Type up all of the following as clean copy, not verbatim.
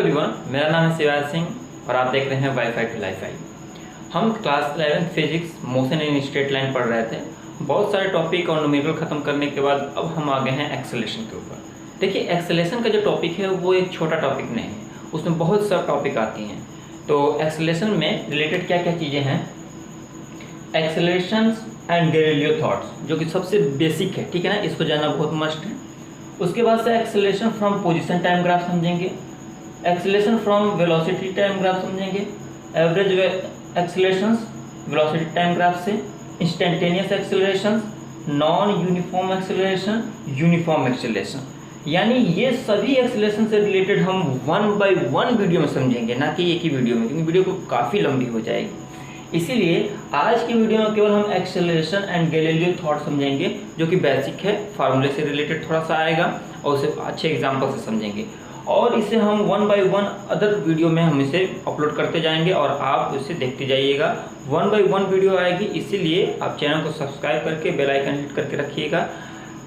Everyone, मेरा नाम है शिवाज सिंह और आप देख रहे हैं वाईफाई टू लाइफाई। हम class 11 physics motion in straight line पढ़ रहे थे। बहुत सारे टॉपिक और न्यूमेरिकल ख़त्म करने के बाद अब हम आ गए हैं एक्सेलरेशन के ऊपर। देखिए, एक्सेलरेशन का जो टॉपिक है वो एक छोटा टॉपिक नहीं है, उसमें बहुत सारे टॉपिक आती हैं। तो एक्सेलरेशन में रिलेटेड क्या क्या चीज़ें हैं, एक्सेलरेशन एंड गैलीलियो थॉट्स, जो कि सबसे बेसिक है, ठीक है ना, इसको जानना बहुत मस्ट है। उसके बाद से acceleration from position time graph समझेंगे, acceleration from velocity time graph समझेंगे, average accelerations velocity time graph से, instantaneous acceleration, non uniform acceleration, uniform acceleration, यानी ये सभी एक्सेलरेशन से रिलेटेड हम 1 बाय 1 वीडियो में समझेंगे, ना कि एक ही वीडियो में, क्योंकि वीडियो को काफ़ी लंबी हो जाएगी। इसीलिए आज की वीडियो में केवल हम एक्सेलरेशन एंड गैलीलियो थॉट समझेंगे, जो कि बेसिक है, फार्मूले से रिलेटेड थोड़ा सा आएगा और उसे अच्छे एग्जाम्पल से समझेंगे। और इसे हम 1 बाय 1 अदर वीडियो में हम इसे अपलोड करते जाएंगे और आप इसे देखते जाइएगा। 1 बाय 1 वीडियो आएगी, इसीलिए आप चैनल को सब्सक्राइब करके बेल आइकन हिट करके रखिएगा।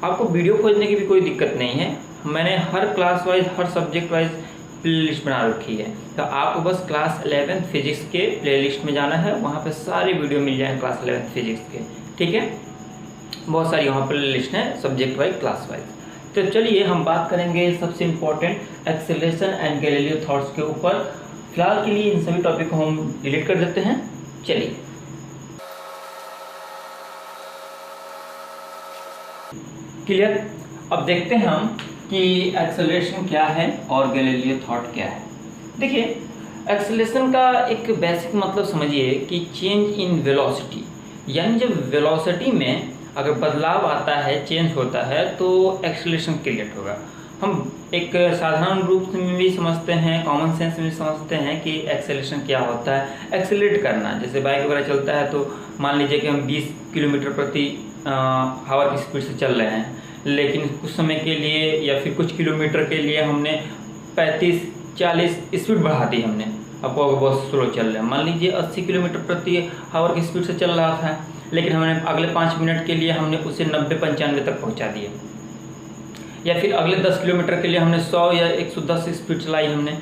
आपको वीडियो खोजने की भी कोई दिक्कत नहीं है, मैंने हर क्लास वाइज, हर सब्जेक्ट वाइज प्लेलिस्ट बना रखी है। तो आपको बस क्लास 11 फिजिक्स के प्लेलिस्ट में जाना है, वहाँ पे सारे वीडियो मिल जाएंगे क्लास 11 फिजिक्स के, ठीक है। बहुत सारी वहाँ प्लेलिस्ट हैं सब्जेक्ट वाइज, क्लास वाइज। तो चलिए हम बात करेंगे सबसे important acceleration and Galileo thoughts के ऊपर। फिलहाल के लिए इन सभी टॉपिक को हम डिलीट कर देते हैं। चलिए, क्लियर। अब देखते हैं हम कि एक्सेलरेशन क्या है और गैलीलियो थॉट क्या है। देखिए, एक्सेलरेशन का एक बेसिक मतलब समझिए कि चेंज इन वेलोसिटी, यानी जब वेलोसिटी में अगर बदलाव आता है, चेंज होता है, तो एक्सेलरेशन क्रिएट होगा। हम एक साधारण रूप में भी समझते हैं, कॉमन सेंस में भी समझते हैं कि एक्सेलरेशन क्या होता है। एक्सेलरेट करना, जैसे बाइक वगैरह चलता है तो मान लीजिए कि हम 20 किलोमीटर प्रति हवा की स्पीड से चल रहे हैं, लेकिन कुछ समय के लिए या फिर कुछ किलोमीटर के लिए हमने 35-40 स्पीड बढ़ा दी हमने, आपको बहुत स्लो चल रहा है। मान लीजिए 80 किलोमीटर प्रति आवर की स्पीड से चल रहा था, लेकिन हमने अगले 5 मिनट के लिए हमने उसे 90-95 तक पहुंचा दिया, या फिर अगले 10 किलोमीटर के लिए हमने 100 या 110 स्पीड चलाई हमने।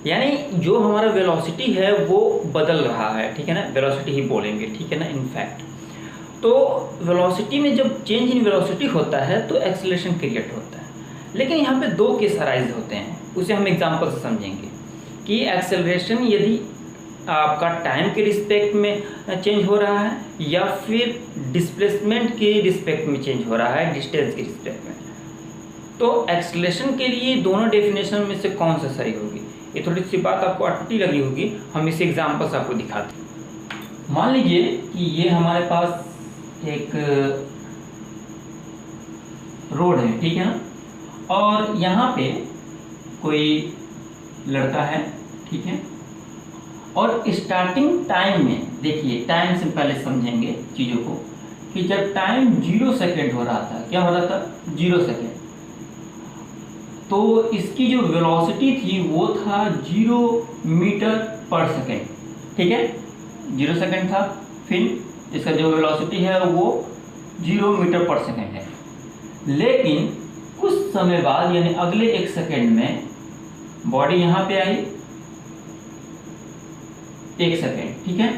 यानी जो हमारा वेलोसिटी है वो बदल रहा है, ठीक है ना, वेलोसिटी ही बोलेंगे, ठीक है ना, इनफैक्ट। तो वेलोसिटी में जब चेंज इन वेलोसिटी होता है तो एक्सेलरेशन क्रिएट होता है। लेकिन यहाँ पे 2 केस अराइज होते हैं, उसे हम एग्जांपल से समझेंगे कि एक्सेलरेशन यदि आपका टाइम के रिस्पेक्ट में चेंज हो रहा है या फिर डिस्प्लेसमेंट के रिस्पेक्ट में चेंज हो रहा है, डिस्टेंस के रिस्पेक्ट में। तो एक्सेलरेशन के लिए दोनों डेफिनेशन में से कौन सा सही होगी, ये थोड़ी सी बात आपको अटपटी लगी होगी, हम इसे एग्जांपल से आपको दिखाते हैं। मान लीजिए कि ये हमारे पास एक रोड है, ठीक है ना, और यहाँ पे कोई लड़का है, ठीक है, और स्टार्टिंग टाइम में, देखिए टाइम से पहले समझेंगे चीज़ों को, कि जब टाइम 0 सेकेंड हो रहा था, क्या हो रहा था, 0 सेकेंड, तो इसकी जो वेलोसिटी थी वो था 0 मीटर पर सेकेंड, ठीक है, 0 सेकेंड था, फिर इसका जो वेलोसिटी है वो 0 मीटर पर सेकेंड है। लेकिन कुछ समय बाद, यानी अगले 1 सेकेंड में बॉडी यहाँ पे आई, 1 सेकेंड, ठीक है,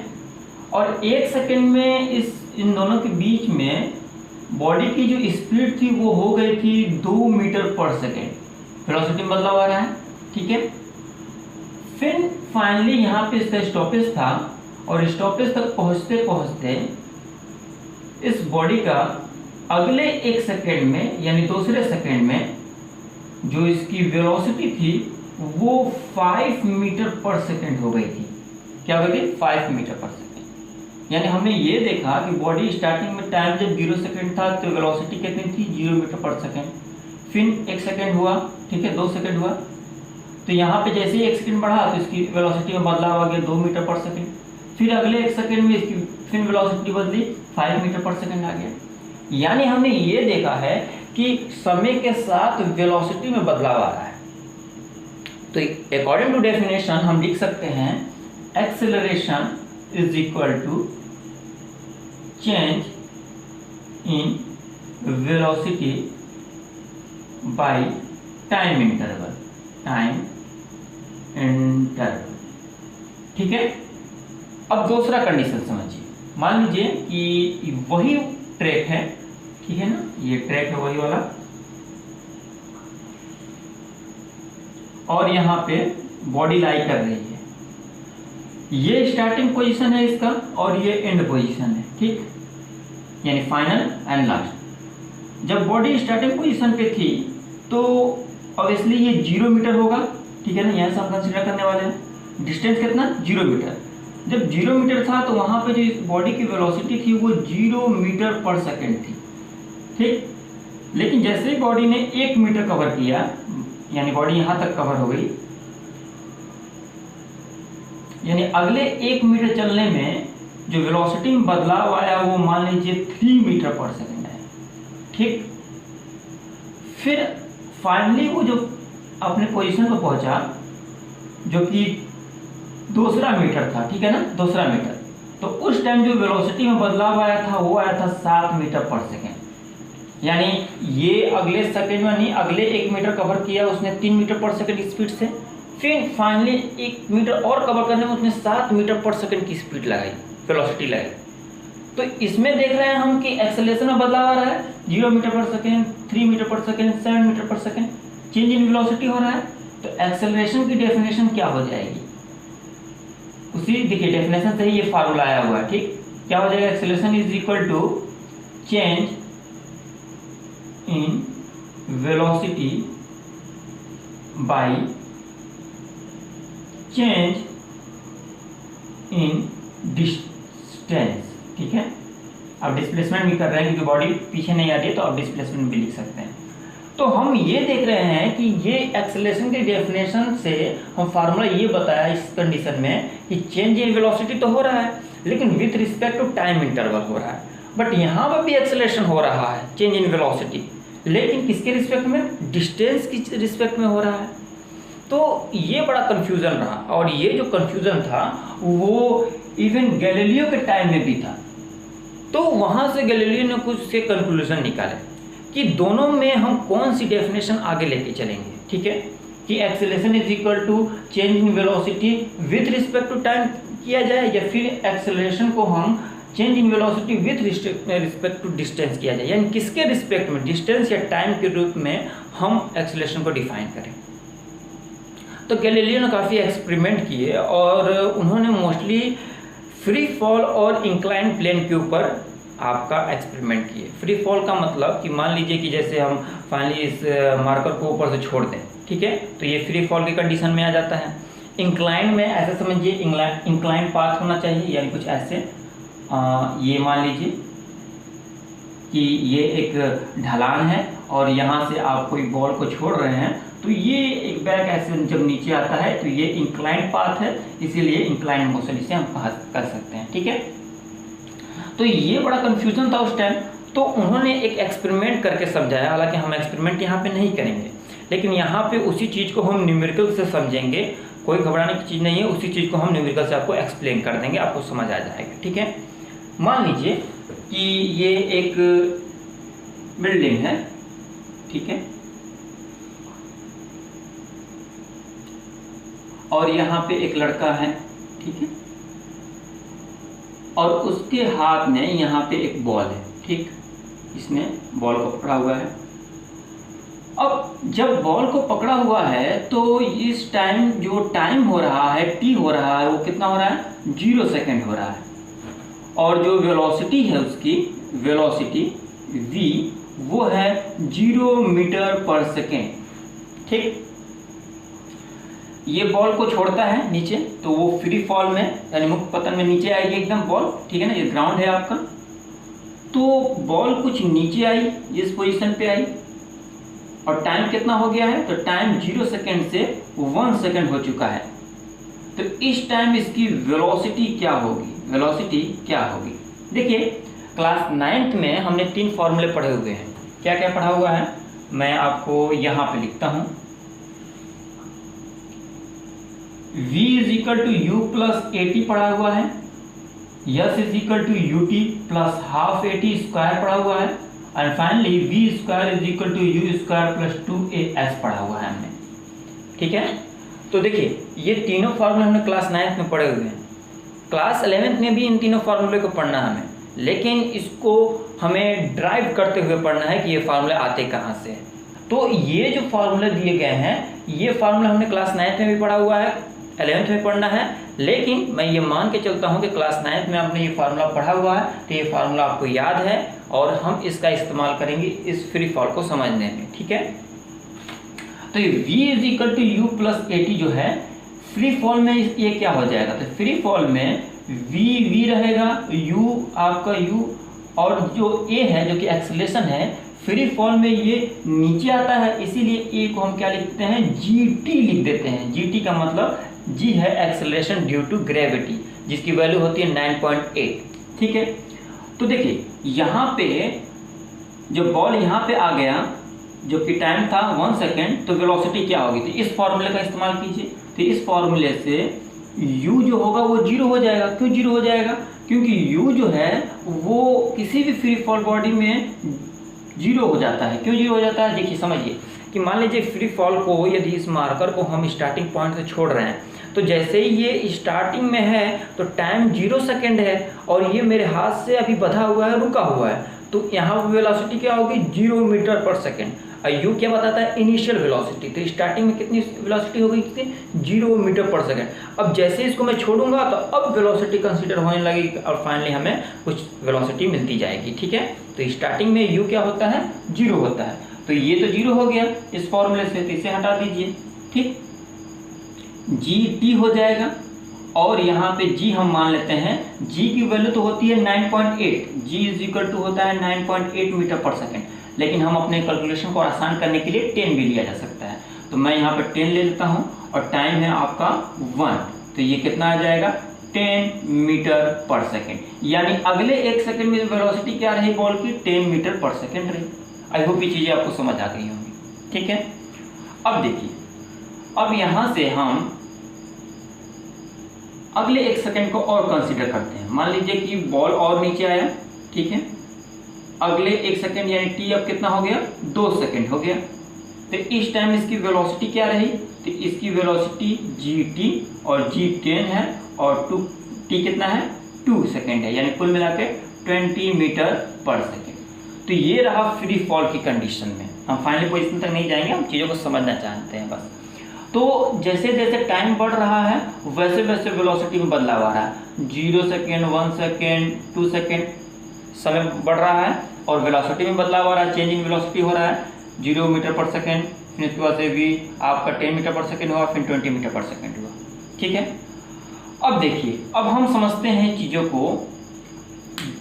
और 1 सेकेंड में इन दोनों के बीच में बॉडी की जो स्पीड थी वो हो गई थी 2 मीटर पर सेकेंड। वेलोसिटी में बदलाव आ रहा है, ठीक है। फिर फाइनली यहाँ पे इसका स्टॉपेज था और स्टॉपेज तक पहुँचते पहुँचते इस बॉडी का अगले 1 सेकेंड में, यानी दूसरे सेकेंड में, जो इसकी वेलोसिटी थी वो 5 मीटर पर सेकेंड हो गई थी। क्या हो गई, 5 मीटर पर सेकेंड। यानी हमने ये देखा कि बॉडी स्टार्टिंग में टाइम जब 0 सेकेंड था तो वेलोसिटी कितनी थी, 0 मीटर पर सेकेंड। फिर 1 सेकेंड हुआ, ठीक है, 2 सेकेंड हुआ, तो यहाँ पे जैसे ही 1 सेकेंड बढ़ा तो इसकी वेलोसिटी में बदलाव आ गया 2 मीटर पर सेकेंड। फिर अगले 1 सेकेंड में इसकी फिर वेलोसिटी बदली, 5 मीटर पर सेकेंड आ गया। यानी हमने ये देखा है कि समय के साथ वेलोसिटी में बदलाव आ रहा है। तो अकॉर्डिंग टू डेफिनेशन हम लिख सकते हैं acceleration is equal to change in velocity by time interval enter. ठीक है, अब दूसरा कंडीशन समझिए। मान लीजिए कि वही ट्रैक है, ठीक है ना, ये ट्रैक है वही वाला, और यहाँ पे बॉडी लाई कर रही है। ये स्टार्टिंग पोजीशन है इसका और ये एंड पोजीशन है, ठीक, यानी फाइनल एंड लास्ट। जब बॉडी स्टार्टिंग पोजीशन पे थी तो ऑब्वियसली ये 0 मीटर होगा, ठीक है ना, यहाँ से हम कंसिडर करने वाले हैं। डिस्टेंस कितना, 0 मीटर। जब 0 मीटर था तो वहाँ पे जो इस बॉडी की वेलोसिटी थी वो 0 मीटर पर सेकेंड थी, ठीक। लेकिन जैसे ही बॉडी ने 1 मीटर कवर किया, यानी बॉडी यहाँ तक कवर हो गई, यानी अगले 1 मीटर चलने में जो वेलोसिटी में बदलाव आया वो मान लीजिए 3 मीटर पर सेकेंड है, ठीक। फिर फाइनली वो जो अपने पोजीशन पर पहुंचा जो कि दूसरा मीटर था, ठीक है ना, दूसरा मीटर, तो उस टाइम जो वेलोसिटी में बदलाव आया था वो आया था 7 मीटर पर सेकेंड। यानी ये अगले सेकेंड में नहीं, अगले 1 मीटर कवर किया उसने 3 मीटर पर सेकेंड स्पीड से, फिर फाइनली 1 मीटर और कवर करने में उसने 7 मीटर पर सेकेंड की स्पीड लगाई, वेलोसिटी लगाई। तो इसमें देख रहे हैं हम कि एक्सेलरेशन में बदलाव आ रहा है, 0 मीटर पर सेकेंड, 3 मीटर पर सेकेंड, 7 मीटर पर सेकेंड, चेंज इन वेलोसिटी हो रहा है। तो एक्सेलरेशन की डेफिनेशन क्या हो जाएगी, उसी देखिए डेफिनेशन से ही ये फार्मूला आया हुआ है, ठीक। क्या हो जाएगा, acceleration is equal to change in velocity by change in distance, ठीक है। अब डिस्प्लेसमेंट भी कर रहे हैं क्योंकि बॉडी पीछे नहीं आ रही है, तो अब डिस्प्लेसमेंट भी लिख सकते हैं। तो हम ये देख रहे हैं कि ये एक्सेलरेशन के डेफिनेशन से हम फार्मूला ये बताया इस कंडीशन में कि चेंज इन वेलोसिटी तो हो रहा है लेकिन with respect to time interval हो रहा है, बट यहाँ पर भी एक्सेलरेशन हो रहा है, चेंज इन वेलोसिटी, लेकिन किसके रिस्पेक्ट में, डिस्टेंस की रिस्पेक्ट में हो रहा है। तो ये बड़ा कंफ्यूजन रहा, और ये जो कंफ्यूजन था वो इवन गैलीलियो के टाइम में भी था। तो वहाँ से गैलीलियो ने कुछ से कंक्लूजन निकाले कि दोनों में हम कौन सी डेफिनेशन आगे लेके चलेंगे, ठीक है, कि acceleration is equal to change in velocity with respect to time किया जाए, या फिर एक्सेलरेशन को हम change in velocity with respect to distance किया जाए, यानी किसके रिस्पेक्ट में, डिस्टेंस या टाइम के रूप में हम एक्सेलरेशन को डिफाइन करें। तो गैलीलियो ने काफ़ी एक्सपेरिमेंट किए और उन्होंने मोस्टली फ्री फॉल और इंक्लाइन प्लेन के ऊपर आपका एक्सपेरिमेंट किए। फ्री फॉल का मतलब कि मान लीजिए कि जैसे हम फाइनली इस मार्कर को ऊपर से छोड़ दें, ठीक है, तो ये फ्री फॉल की कंडीशन में आ जाता है। इंक्लाइन में ऐसे समझिए, इंक्लाइन पाथ होना चाहिए, यानी कुछ ऐसे, ये मान लीजिए कि ये एक ढलान है और यहाँ से आप कोई बॉल को छोड़ रहे हैं, तो ये एक बैक ऐसे जब नीचे आता है तो ये इंक्लाइन पाथ है, इसीलिए इंक्लाइन मोशन इसे हम कर सकते हैं, ठीक है। तो ये बड़ा कंफ्यूजन था उस टाइम, तो उन्होंने एक एक्सपेरिमेंट करके समझाया। हालांकि हम एक्सपेरिमेंट यहाँ पे नहीं करेंगे, लेकिन यहाँ पे उसी चीज़ को हम न्यूमेरिकल से समझेंगे, कोई घबराने की चीज़ नहीं है, उसी चीज़ को हम न्यूमेरिकल से आपको एक्सप्लेन कर देंगे, आपको समझ आ जाएगा, ठीक है। मान लीजिए कि ये एक बिल्डिंग है, ठीक है, और यहाँ पे एक लड़का है, ठीक है, और उसके हाथ में यहाँ पे एक बॉल है, ठीक, इसने बॉल को पकड़ा हुआ है। अब जब बॉल को पकड़ा हुआ है तो इस टाइम जो टाइम हो रहा है, टी हो रहा है, वो कितना हो रहा है, 0 सेकेंड हो रहा है, और जो वेलोसिटी है उसकी वेलोसिटी v वो है 0 मीटर पर सेकेंड, ठीक। ये बॉल को छोड़ता है नीचे तो वो फ्री फॉल में यानी मुक्त पतन में नीचे आएगी एकदम बॉल, ठीक है ना, ये ग्राउंड है आपका। तो बॉल कुछ नीचे आई, इस पोजीशन पे आई, और टाइम कितना हो गया है, तो टाइम 0 सेकेंड से 1 सेकेंड हो चुका है। तो इस टाइम इसकी वेलोसिटी क्या होगी, वेलोसिटी क्या होगी। देखिए क्लास 9th में हमने 3 फॉर्मूले पढ़े हुए हैं। क्या क्या पढ़ा हुआ है मैं आपको यहाँ पे लिखता हूँ। v is equal to u plus a t पढ़ा हुआ है, s is equal to u t plus half a t square पढ़ा हुआ है, and finally v square is equal to u square plus 2as पढ़ा हुआ है हमने, ठीक है। तो देखिए ये तीनों फार्मूले हमने क्लास 9th में पढ़े हुए हैं, क्लास 11th में भी इन तीनों फार्मूले को पढ़ना है हमें, लेकिन इसको हमें ड्राइव करते हुए पढ़ना है कि ये फार्मूले आते कहाँ से हैं। तो ये जो फार्मूले दिए गए हैं ये फार्मूला हमने क्लास 9th में भी पढ़ा हुआ है, 11th में पढ़ना है, लेकिन मैं ये मान के चलता हूँ कि क्लास 9th में आपने ये फार्मूला पढ़ा हुआ है, तो ये फार्मूला आपको याद है और हम इसका इस्तेमाल करेंगे इस फ्री फॉल को समझने में, ठीक है। तो ये v is equal to u plus a t जो है फ्री फॉल में ये क्या हो जाएगा, तो फ्री फॉल में v रहेगा, u आपका u और जो a है जो कि एक्सेलरेशन है फ्री फॉल में ये नीचे आता है, इसीलिए a को हम क्या लिखते हैं gt लिख देते हैं। gt का मतलब g है एक्सेलरेशन ड्यू टू ग्रेविटी, जिसकी वैल्यू होती है 9.8, ठीक है। तो देखिए यहाँ पे जो बॉल यहाँ पे आ गया जो कि टाइम था 1 सेकेंड, तो वेलोसिटी क्या होगी, तो इस फॉर्मूले का इस्तेमाल कीजिए। तो इस फॉर्मूले से u जो होगा वो 0 हो जाएगा। क्यों 0 हो जाएगा, क्योंकि u जो है वो किसी भी फ्री फॉल बॉडी में 0 हो जाता है। क्यों 0 हो जाता है, देखिए समझिए कि मान लीजिए फ्री फॉल को यदि इस मार्कर को हम स्टार्टिंग पॉइंट से छोड़ रहे हैं, तो जैसे ही ये स्टार्टिंग में है तो टाइम 0 सेकेंड है और ये मेरे हाथ से अभी बंधा हुआ है, रुका हुआ है, तो यहाँ वेलोसिटी क्या होगी 0 मीटर पर सेकेंड। और यू क्या बताता है इनिशियल वेलोसिटी, तो स्टार्टिंग में कितनी वेलोसिटी हो गई कितनी 0 मीटर पर सेकेंड। अब जैसे इसको मैं छोड़ूंगा तो अब वेलोसिटी कंसीडर होने लगेगी और फाइनली हमें कुछ वेलोसिटी मिलती जाएगी, ठीक है। तो स्टार्टिंग में यू क्या होता है 0 होता है, तो ये तो 0 हो गया इस फॉर्मूले से, तो इसे हटा दीजिए, ठीक। जी टी हो जाएगा और यहाँ पे g हम मान लेते हैं, g की वैल्यू तो होती है 9.8, g इज इक्वल टू होता है 9.8 मीटर पर सेकेंड, लेकिन हम अपने कैलकुलेशन को आसान करने के लिए 10 भी लिया जा सकता है। तो मैं यहाँ पे 10 ले लेता हूँ और टाइम है आपका 1, तो ये कितना आ जाएगा 10 मीटर पर सेकेंड, यानी अगले 1 सेकेंड में वेलोसिटी क्या रही बॉल की 10 मीटर पर सेकेंड रही। आई होप ये चीज़ें आपको समझ आ गई होंगी, ठीक है। अब देखिए, अब यहाँ से हम अगले 1 सेकेंड को और कंसीडर करते हैं। मान लीजिए कि बॉल और नीचे आया, ठीक है, अगले 1 सेकेंड यानी टी अब कितना हो गया 2 सेकेंड हो गया, तो इस टाइम इसकी वेलोसिटी क्या रही, तो इसकी वेलोसिटी जी टी और जी 10 है और टी कितना है 2 सेकेंड है, यानी कुल मिला के 20 मीटर पर सेकेंड। तो ये रहा फ्री फॉल की कंडीशन में। हम फाइनल पोजीशन तक नहीं जाएंगे, हम चीज़ों को समझना चाहते हैं बस। तो जैसे जैसे टाइम बढ़ रहा है वैसे वैसे वेलोसिटी में बदलाव आ रहा है, 0 सेकेंड 1 सेकेंड 2 सेकेंड समय बढ़ रहा है और वेलोसिटी में बदलाव आ रहा है, चेंजिंग वेलोसिटी हो रहा है 0 मीटर पर सेकेंड, फिर उसके बाद से भी आपका 10 मीटर पर सेकेंड हुआ, फिर 20 मीटर पर सेकेंड हुआ, ठीक है। अब देखिए, अब हम समझते हैं चीज़ों को,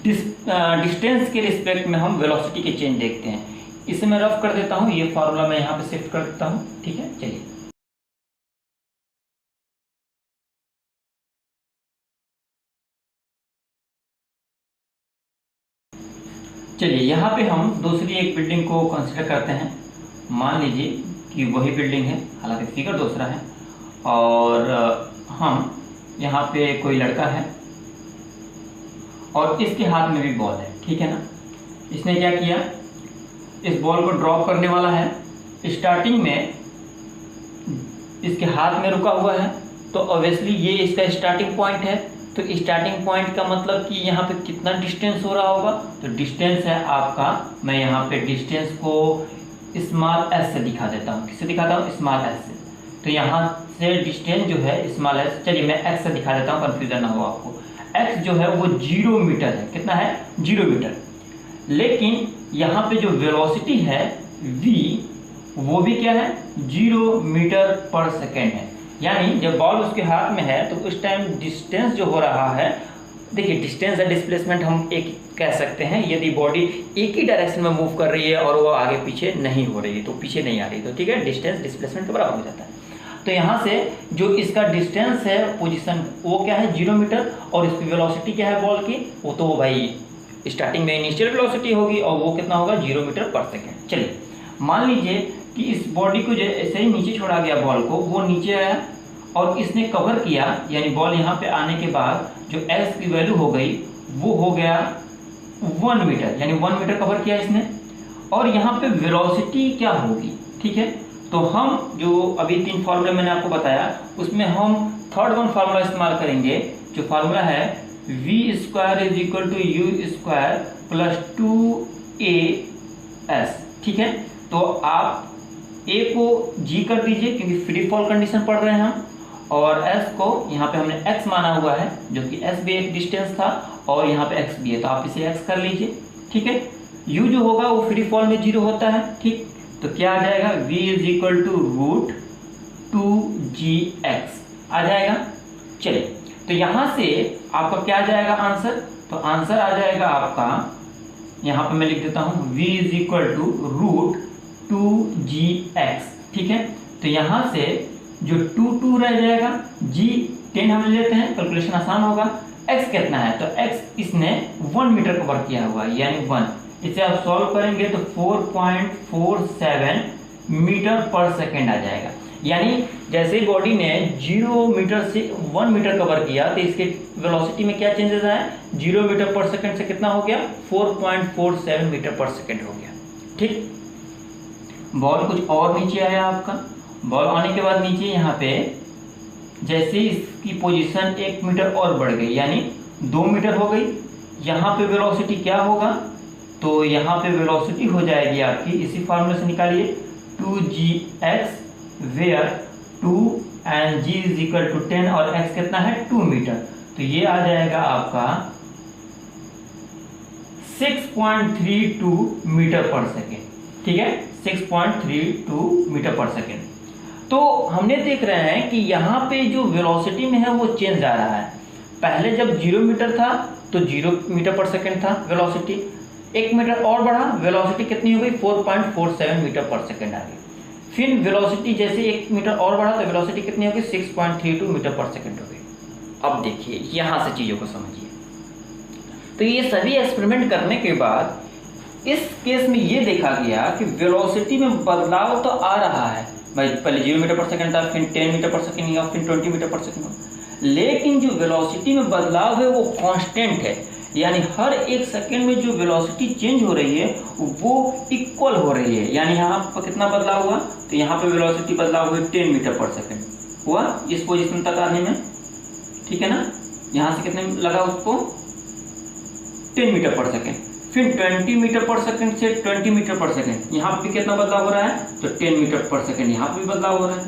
डिस्टेंस के रिस्पेक्ट में हम वेलोसिटी के चेंज देखते हैं। इसे मैं रफ कर देता हूँ, ये फार्मूला मैं यहाँ पे शिफ्ट कर देता हूँ, ठीक है। चलिए यहाँ पे हम दूसरी एक बिल्डिंग को कंसिडर करते हैं। मान लीजिए कि वही बिल्डिंग है, हालांकि फिगर दूसरा है, और हम यहाँ पे कोई लड़का है और इसके हाथ में भी बॉल है, ठीक है ना। इसने क्या किया, इस बॉल को ड्रॉप करने वाला है, स्टार्टिंग में इसके हाथ में रुका हुआ है, तो ऑब्वियसली ये इसका स्टार्टिंग पॉइंट है। तो स्टार्टिंग पॉइंट का मतलब कि यहाँ पे कितना डिस्टेंस हो रहा होगा, तो डिस्टेंस है आपका, मैं यहाँ पे डिस्टेंस को स्मॉल एस से दिखा देता हूँ। किससे दिखाता हूँ, स्मॉल एस से। तो यहाँ से डिस्टेंस जो है स्मॉल एस, चलिए मैं एक्स से दिखा देता हूँ, कन्फ्यूजन ना हो आपको। एक्स जो है वो 0 मीटर है, कितना है 0 मीटर, लेकिन यहाँ पे जो वेलोसिटी है v वो भी क्या है 0 मीटर पर सेकेंड है। यानी जब बॉल उसके हाथ में है तो उस टाइम डिस्टेंस जो हो रहा है, देखिए डिस्टेंस या डिस्प्लेसमेंट हम एक कह सकते हैं, यदि बॉडी एक ही डायरेक्शन में मूव कर रही है और वो आगे पीछे नहीं हो रही है, तो पीछे नहीं आ रही, तो ठीक है, डिस्टेंस डिस्प्लेसमेंट के बराबर हो जाता है। तो यहाँ से जो इसका डिस्टेंस है पोजीशन वो क्या है 0 मीटर, और इसकी वेलोसिटी क्या है बॉल की, वो तो भाई स्टार्टिंग में इनिशियल वेलोसिटी होगी और वो कितना होगा 0 मीटर पर सेकेंड। चलिए मान लीजिए कि इस बॉडी को जैसे ही नीचे छोड़ा गया बॉल को, वो नीचे आया और इसने कवर किया, यानी बॉल यहाँ पे आने के बाद जो एस की वैल्यू हो गई वो हो गया 1 मीटर, यानी 1 मीटर कवर किया इसने। और यहाँ पे वेलोसिटी क्या होगी, ठीक है, तो हम जो अभी 3 फार्मूले मैंने आपको बताया उसमें हम थर्ड वन फार्मूला इस्तेमाल करेंगे, जो फार्मूला है v² is equal to u² plus 2as। ठीक है, तो आप a को g कर दीजिए क्योंकि फ्री फॉल कंडीशन पढ़ रहे हैं हम, और s को यहाँ पे हमने x माना हुआ है, जो कि s भी एक डिस्टेंस था और यहाँ पे x भी है, तो आप इसे x कर लीजिए। ठीक है, u जो होगा वो फ्री फॉल में 0 होता है। ठीक, तो क्या आ जाएगा, v is equal to root 2gx आ जाएगा। चलिए, तो यहाँ से आपका क्या आ जाएगा आंसर, तो आंसर आ जाएगा आपका, यहाँ पे मैं लिख देता हूँ v is equal to root 2gx। ठीक है, तो यहाँ से जो 2 रह जाएगा, g 10 हम लेते हैं, कैलकुलेशन आसान होगा। x कितना है, तो x इसने 1 मीटर कवर किया हुआ है यानी 1। इसे आप सॉल्व करेंगे तो 4.47 मीटर पर सेकेंड आ जाएगा। यानी जैसे ही बॉडी ने 0 मीटर से 1 मीटर कवर किया तो इसके वेलोसिटी में क्या चेंजेस आए, 0 मीटर पर सेकेंड से कितना हो गया, 4.47 मीटर पर सेकेंड हो गया। ठीक, बॉल कुछ और नीचे आया आपका, बॉल आने के बाद नीचे यहाँ पे जैसे इसकी पोजीशन 1 मीटर और बढ़ गई यानी 2 मीटर हो गई, यहाँ पे वेलोसिटी क्या होगा, तो यहाँ पे वेलोसिटी हो जाएगी आपकी, इसी फार्मूले से निकालिए, 2gx where 2 and g is equal to 10 और x कितना है 2 मीटर, तो ये आ जाएगा आपका 6.32 मीटर पर सेकेंड। ठीक है, 6.32 मीटर पर सेकेंड। तो हमने देख रहे हैं कि यहाँ पे जो वेलोसिटी में है वो चेंज आ रहा है। पहले जब 0 मीटर था तो 0 मीटर पर सेकेंड था वेलोसिटी, 1 मीटर और बढ़ा, वेलोसिटी कितनी हो गई, 4.47 मीटर पर सेकेंड आ गई। फिर वेलोसिटी जैसे 1 मीटर और बढ़ा तो वेलोसिटी कितनी होगी, 6.32 मीटर पर सेकेंड हो गई। अब देखिए यहाँ से चीज़ों को समझिए, तो ये सभी एक्सपेरिमेंट करने के बाद इस केस में ये देखा गया कि वेलोसिटी में बदलाव तो आ रहा है भाई, पहले 0 मीटर पर सेकेंड था, फिर 10 मीटर पर सेकेंड हुआ, फिर 20 मीटर पर सेकेंड हुआ, लेकिन जो वेलोसिटी में बदलाव है वो कांस्टेंट है। यानी हर 1 सेकेंड में जो वेलोसिटी चेंज हो रही है वो इक्वल हो रही है। यानी यहाँ पर कितना बदलाव हुआ, तो यहाँ पे वेलोसिटी बदलाव हुई 10 मीटर पर सेकेंड हुआ इस पोजीशन तक आने में। ठीक है ना, यहाँ से कितने लगा उसको, 10 मीटर पर सेकेंड, फिर 20 मीटर पर सेकेंड से 20 मीटर पर सेकेंड, यहाँ पे कितना बदलाव हो रहा है, तो 10 मीटर पर सेकेंड यहाँ पे भी बदलाव हो रहा है।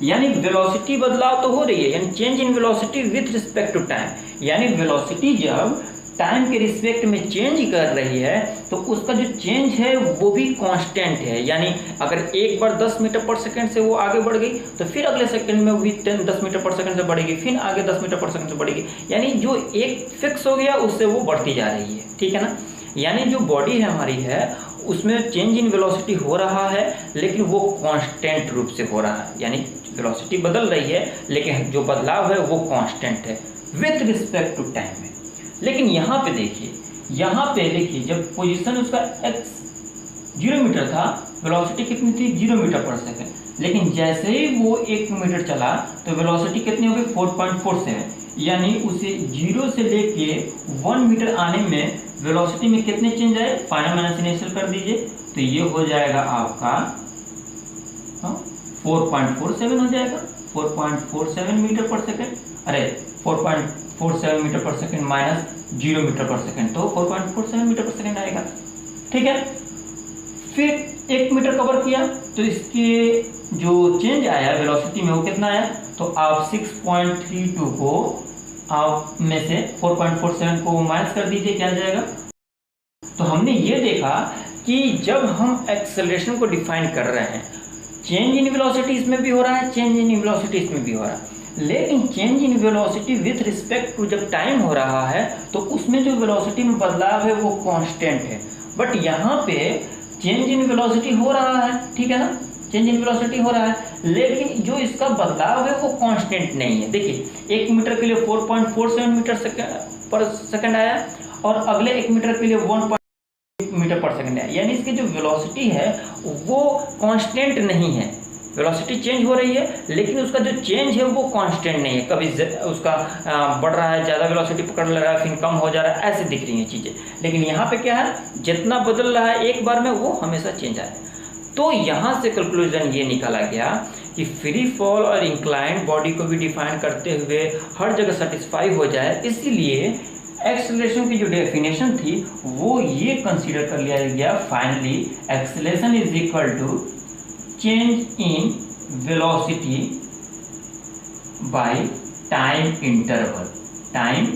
यानी वेलोसिटी बदलाव तो हो रही है, यानी change in velocity with respect to time. यानी वेलोसिटी जब टाइम के रिस्पेक्ट में चेंज कर रही है तो उसका जो चेंज है वो भी कांस्टेंट है। यानी अगर एक बार 10 मीटर पर सेकंड से वो आगे बढ़ गई तो फिर अगले सेकंड में वो भी 10 मीटर पर सेकंड से बढ़ेगी, फिर आगे 10 मीटर पर सेकंड से बढ़ेगी। यानी जो एक फिक्स हो गया उससे वो बढ़ती जा रही है। ठीक है ना, यानी जो बॉडी है हमारी है उसमें चेंज इन वेलोसिटी हो रहा है लेकिन वो कांस्टेंट रूप से हो रहा है। यानी वेलोसिटी बदल रही है लेकिन जो बदलाव है वो कांस्टेंट है विथ रिस्पेक्ट टू टाइम में। लेकिन यहाँ पे देखिए, यहाँ पे देखिए जब पोजीशन उसका x 0 मीटर था, वेलोसिटी कितनी थी 0 मीटर पर सेकंड, लेकिन जैसे ही वो 1 मीटर चला तो वेलोसिटी कितनी हो गई 4.47। यानी उसे 0 से लेके 1 मीटर आने में वेलोसिटी में कितने चेंज आए, फाइनल माइनस इनिशियल कर दीजिए तो ये हो जाएगा आपका 4.47 हो जाएगा, 4.47 मीटर पर सेकंड, अरे 4.47 मीटर पर सेकंड माइनस 0 मीटर पर सेकंड तो 4.47 मीटर पर सेकंड आएगा। ठीक है, फिर 1 मीटर कवर किया तो इसके जो चेंज आया वेलोसिटी में वो कितना आया, तो आप 6.32 को आप में से 4.47 को माइनस कर दीजिए, क्या आ जाएगा। तो हमने ये देखा कि जब हम एक्सेलरेशन को डिफाइन कर रहे हैं, चेंज इन वेलोसिटी इसमें भी हो रहा है, चेंज इन वेलोसिटी इसमें भी हो रहा है, लेकिन change in velocity with respect to जब टाइम हो रहा है तो उसमें जो वेलोसिटी में बदलाव है वो कांस्टेंट है। बट यहाँ पे चेंज इन वेलोसिटी हो रहा है, ठीक है ना, चेंज इन वेलोसिटी हो रहा है लेकिन जो इसका बदलाव है वो कांस्टेंट नहीं है। देखिए 1 मीटर के लिए 4.47 मीटर पर सेकंड आया और अगले 1 मीटर के लिए 1 मीटर पर सेकंड है। यानी इसकी जो वेलोसिटी है वो कांस्टेंट नहीं है, वेलोसिटी चेंज हो रही है लेकिन उसका जो चेंज है वो कांस्टेंट नहीं है। कभी उसका बढ़ रहा है, ज़्यादा वेलोसिटी पकड़ ले रहा है, फिर कम हो जा रहा है, ऐसे दिख रही हैं चीज़ें। लेकिन यहाँ पे क्या है, जितना बदल रहा है एक बार में वो हमेशा चेंज आए। तो यहाँ से कंक्लूजन ये निकाला गया कि फ्री फॉल और इंक्लाइंड बॉडी को भी डिफाइन करते हुए हर जगह सेटिस्फाई हो जाए, इसीलिए एक्सेलरेशन की जो डेफिनेशन थी वो ये कंसीडर कर लिया गया। Finally acceleration is equal to change in velocity by time interval. Time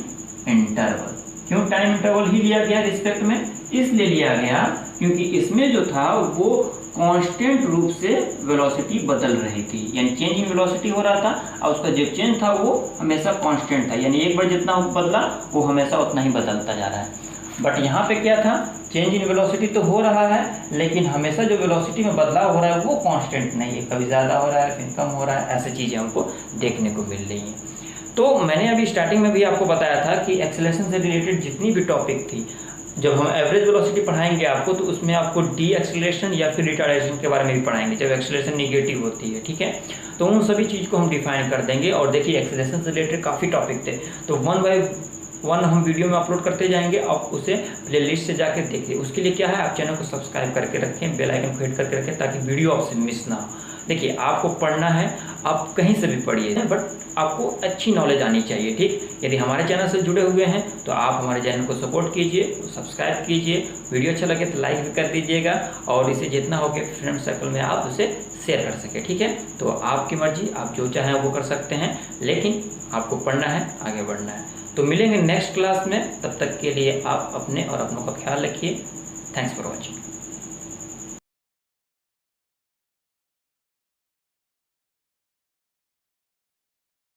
interval क्यों टाइम इंटरवल ही लिया गया रिस्पेक्ट में? इसलिए लिया गया क्योंकि इसमें जो था वो कांस्टेंट रूप से वेलोसिटी बदल रही थी, यानी चेंज इन वेलोसिटी हो रहा था और उसका जो चेंज था वो हमेशा कांस्टेंट था, यानी एक बार जितना बदला वो हमेशा उतना ही बदलता जा रहा है। बट यहाँ पे क्या था, चेंज इन वेलोसिटी तो हो रहा है लेकिन हमेशा जो वेलोसिटी में बदलाव हो रहा है वो कांस्टेंट नहीं है, कभी ज़्यादा हो रहा है फिर कम हो रहा है, ऐसी चीज़ें हमको देखने को मिल रही हैं। तो मैंने अभी स्टार्टिंग में भी आपको बताया था कि एक्सेलरेशन से रिलेटेड जितनी भी टॉपिक थी, जब हम एवरेज वेलोसिटी पढ़ाएंगे आपको तो उसमें आपको डी एक्सेलरेशन या फिर रिटार्डेशन के बारे में भी पढ़ाएंगे, जब एक्सेलरेशन निगेटिव होती है, ठीक है। तो उन सभी चीज़ को हम डिफाइन कर देंगे। और देखिए एक्सेलरेशन से रिलेटेड काफ़ी टॉपिक थे, तो 1 बाय 1 हम वीडियो में अपलोड करते जाएंगे, आप उसे प्लेलिस्ट से जाकर देखिए। उसके लिए क्या है, आप चैनल को सब्सक्राइब करके रखें, बेल आइकन को हिट करके रखें ताकि वीडियो आपसे मिस ना हो। देखिए आपको पढ़ना है, आप कहीं से भी पढ़िए, बट आपको अच्छी नॉलेज आनी चाहिए, ठीक। यदि हमारे चैनल से जुड़े हुए हैं तो आप हमारे चैनल को सपोर्ट कीजिए, सब्सक्राइब कीजिए, वीडियो अच्छा लगे तो लाइक भी कर दीजिएगा और इसे जितना हो गया फ्रेंड सर्कल में आप उसे शेयर कर सके, ठीक है। तो आपकी मर्जी, आप जो चाहें वो कर सकते हैं, लेकिन आपको पढ़ना है, आगे बढ़ना है। तो मिलेंगे नेक्स्ट क्लास में, तब तक के लिए आप अपने और अपनों का ख्याल रखिए। Thanks for watching.